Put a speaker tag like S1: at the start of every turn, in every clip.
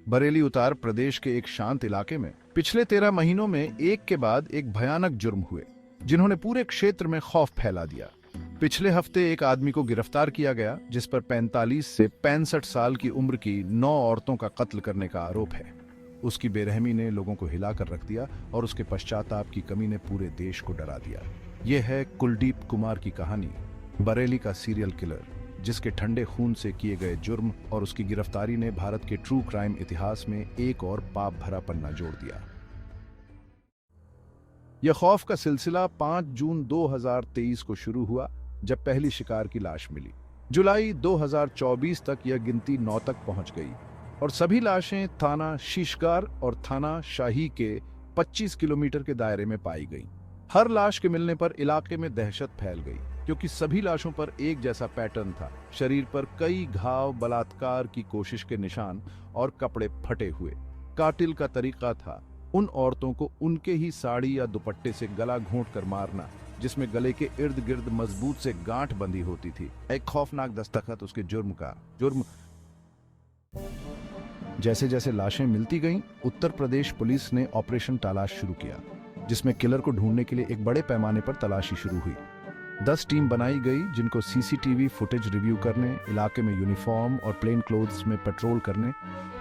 S1: बरेली उत्तर प्रदेश के एक शांत इलाके में पिछले 13 महीनों में एक के बाद एक भयानक जुर्म हुए जिन्होंने पूरे क्षेत्र में खौफ फैला दिया। पिछले हफ्ते एक आदमी को गिरफ्तार किया गया जिस पर 45 से 65 साल की उम्र की 9 औरतों का कत्ल करने का आरोप है। उसकी बेरहमी ने लोगों को हिलाकर रख दिया और उसके पश्चाताप की कमी ने पूरे देश को डरा दिया। यह है कुलदीप कुमार की कहानी, बरेली का सीरियल किलर जिसके ठंडे खून से किए गए जुर्म और उसकी गिरफ्तारी ने भारत के ट्रू क्राइम इतिहास में एक और पाप भरा पन्ना जोड़ दिया। यह खौफ का सिलसिला 5 जून 2023 को शुरू हुआ जब पहली शिकार की लाश मिली। जुलाई 2024 तक यह गिनती 9 तक पहुंच गई और सभी लाशें थाना शीशगार और थाना शाही के 25 किलोमीटर के दायरे में पाई गईं। हर लाश के मिलने पर इलाके में दहशत फैल गई क्योंकि सभी लाशों पर एक जैसा पैटर्न था। शरीर पर कई घाव, बलात्कार की कोशिश के निशान और कपड़े फटे हुए। कातिल का तरीका था उन औरतों को उनके ही साड़ी या दुपट्टे से गला घोंट कर मारना जिसमें गले के इर्द गिर्द मजबूत से गांठ बंधी होती थी। एक खौफनाक दस्तखत उसके जुर्म। जैसे जैसे लाशें मिलती गईं, उत्तर प्रदेश पुलिस ने ऑपरेशन तलाश शुरू किया जिसमें किलर को ढूंढने के लिए एक बड़े पैमाने पर तलाशी शुरू हुई। 10 टीम बनाई गई जिनको सीसीटीवी फुटेज रिव्यू करने, इलाके में यूनिफॉर्म और प्लेन क्लोथ्स में पेट्रोल करने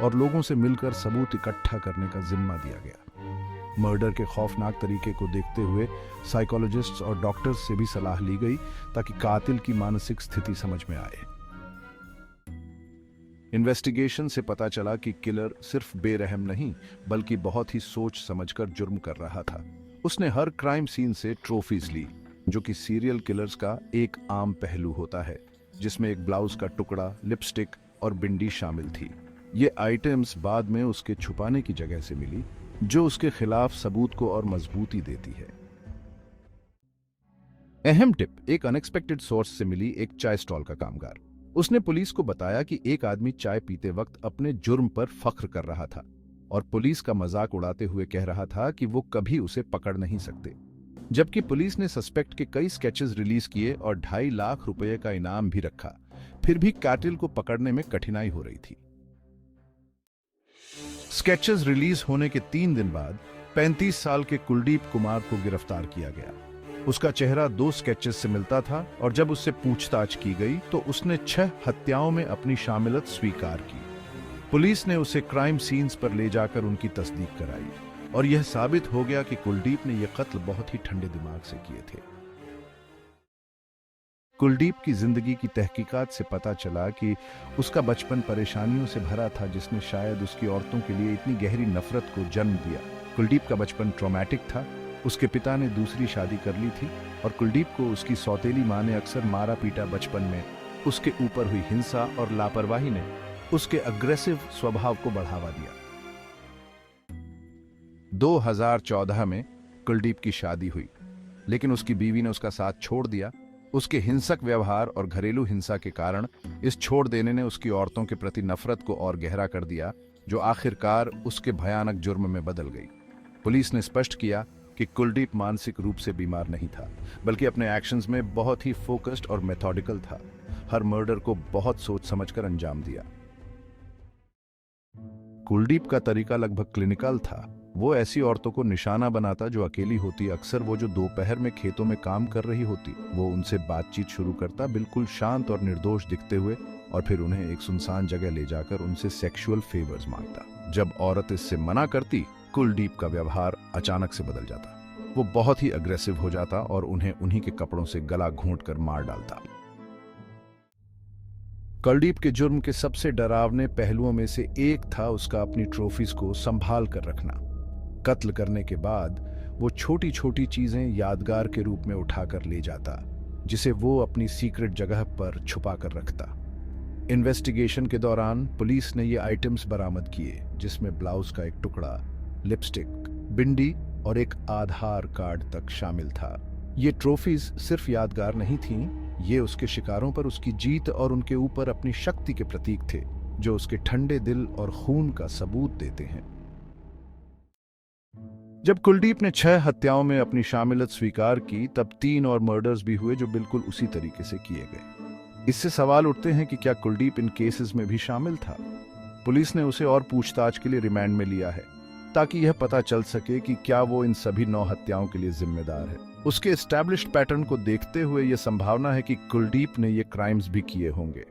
S1: और लोगों से मिलकर सबूत इकट्ठा करने का जिम्मा दिया गया। मर्डर के खौफनाक तरीके को देखते हुए साइकोलॉजिस्ट्स और डॉक्टर्स से भी सलाह ली गई ताकि कातिल की मानसिक स्थिति समझ में आए। इन्वेस्टिगेशन से पता चला कि किलर सिर्फ बेरहम नहीं बल्कि बहुत ही सोच समझकर जुर्म कर रहा था। उसने हर क्राइम सीन से ट्रॉफीज ली, जो कि सीरियल किलर्स का एक आम पहलू होता है, जिसमें एक ब्लाउज का टुकड़ा, लिपस्टिक और बिंदी शामिल थी। ये आइटम्स बाद में उसके छुपाने की जगह से मिली, जो उसके खिलाफ सबूत को और मजबूती देती है। अहम टिप एक अनएक्सपेक्टेड सोर्स से मिली, एक चाय स्टॉल का कामगार। उसने पुलिस को बताया कि एक आदमी चाय पीते वक्त अपने जुर्म पर फख्र कर रहा था और पुलिस का मजाक उड़ाते हुए कह रहा था कि वो कभी उसे पकड़ नहीं सकते। जबकि पुलिस ने सस्पेक्ट के कई स्केचेस रिलीज किए और 2.5 लाख रुपए का इनाम भी रखा, फिर भी कातिल को पकड़ने में कठिनाई हो रही थी। स्केचेस रिलीज होने के 3 दिन बाद 35 साल के कुलदीप कुमार को गिरफ्तार किया गया। उसका चेहरा 2 स्केचेस से मिलता था और जब उससे पूछताछ की गई तो उसने 6 हत्याओं में अपनी शामिलत स्वीकार की। पुलिस ने उसे क्राइम सीन्स पर ले जाकर उनकी तस्दीक कराई और यह साबित हो गया कि कुलदीप ने यह कत्ल बहुत ही ठंडे दिमाग से किए थे। कुलदीप की जिंदगी की तहकीकात से पता चला कि उसका बचपन परेशानियों से भरा था, जिसने शायद उसकी औरतों के लिए इतनी गहरी नफरत को जन्म दिया। कुलदीप का बचपन ट्रॉमेटिक था। उसके पिता ने दूसरी शादी कर ली थी और कुलदीप को उसकी सौतेली मां ने अक्सर मारा पीटा। बचपन में उसके ऊपर हुई हिंसा और लापरवाही ने उसके अग्रेसिव स्वभाव को बढ़ावा दिया। 2014 में कुलदीप की शादी हुई, लेकिन उसकी बीवी ने उसका साथ छोड़ दिया। उसके हिंसक व्यवहार और घरेलू हिंसा के कारण इस छोड़ देने ने उसकी औरतों के प्रति नफरत को और गहरा कर दिया, जो आखिरकार उसके भयानक जुर्म में बदल गई। पुलिस ने स्पष्ट किया कि कुलदीप मानसिक रूप से बीमार नहीं था, बल्कि अपने एक्शंस में बहुत ही फोकस्ड और मेथोडिकल था। हर मर्डर को बहुत सोच समझकर अंजाम दिया। कुलदीप का तरीका लगभग क्लिनिकल था। वो ऐसी औरतों को निशाना बनाता जो अकेली होती, अक्सर वो जो दोपहर में खेतों में काम कर रही होती। वो उनसे बातचीत शुरू करता, बिल्कुल शांत और निर्दोष दिखते हुए, और फिर उन्हें एक सुनसान जगह ले जाकर उनसे सेक्सुअल फेवर्स मांगता। जब औरत इससे मना करती, कुलदीप का व्यवहार अचानक से बदल जाता। वो बहुत ही अग्रेसिव हो जाता और उन्हें उन्हीं के कपड़ों से गला घोंटकर मार डालता। कुलदीप के जुर्म के सबसे डरावने पहलुओं में से एक था उसका अपनी ट्रॉफीज को संभाल कर रखना। कत्ल करने के बाद वो छोटी छोटी चीजें यादगार के रूप में उठाकर ले जाता, जिसे वो अपनी सीक्रेट जगह पर छुपा कर रखता। इन्वेस्टिगेशन के दौरान पुलिस ने ये आइटम्स बरामद किए, जिसमें ब्लाउज का एक टुकड़ा, लिपस्टिक, बिंदी और एक आधार कार्ड तक शामिल था। ये ट्रॉफीज सिर्फ यादगार नहीं थीं, ये उसके शिकारों पर उसकी जीत और उनके ऊपर अपनी शक्ति के प्रतीक थे, जो उसके ठंडे दिल और खून का सबूत देते हैं। जब कुलदीप ने 6 हत्याओं में अपनी शामिलत स्वीकार की, तब 3 और मर्डर्स भी हुए जो बिल्कुल उसी तरीके से किए गए। इससे सवाल उठते हैं कि क्या कुलदीप इन केसेस में भी शामिल था? पुलिस ने उसे और पूछताछ के लिए रिमांड में लिया है ताकि यह पता चल सके कि क्या वो इन सभी 9 हत्याओं के लिए जिम्मेदार है। उसके एस्टैब्लिश्ड पैटर्न को देखते हुए यह संभावना है कि कुलदीप ने ये क्राइम्स भी किए होंगे।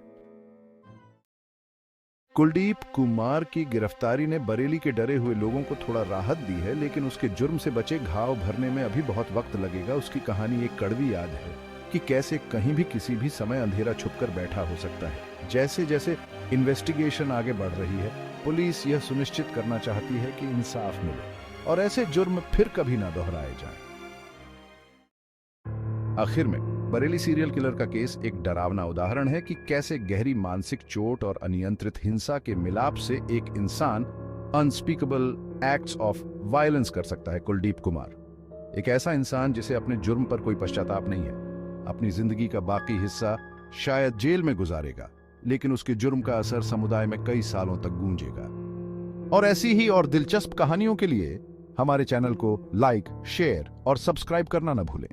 S1: कुलदीप कुमार की गिरफ्तारी ने बरेली के डरे हुए लोगों को थोड़ा राहत दी है, लेकिन उसके जुर्म से बचे घाव भरने में अभी बहुत वक्त लगेगा। उसकी कहानी एक कड़वी याद है कि कैसे कहीं भी किसी भी समय अंधेरा छुपकर बैठा हो सकता है। जैसे जैसे इन्वेस्टिगेशन आगे बढ़ रही है, पुलिस यह सुनिश्चित करना चाहती है कि इंसाफ मिले और ऐसे जुर्म फिर कभी ना दोहराए जाएं। आखिर में बरेली सीरियल किलर का केस एक डरावना उदाहरण है कि कैसे गहरी मानसिक चोट और अनियंत्रित हिंसा के मिलाप से एक इंसान अनस्पीकेबल एक्ट्स ऑफ वायलेंस कर सकता है। कुलदीप कुमार एक ऐसा इंसान जिसे अपने जुर्म पर कोई पश्चाताप नहीं है, अपनी जिंदगी का बाकी हिस्सा शायद जेल में गुजारेगा, लेकिन उसके जुर्म का असर समुदाय में कई सालों तक गूंजेगा। और ऐसी ही और दिलचस्प कहानियों के लिए हमारे चैनल को लाइक, शेयर और सब्सक्राइब करना न भूलें।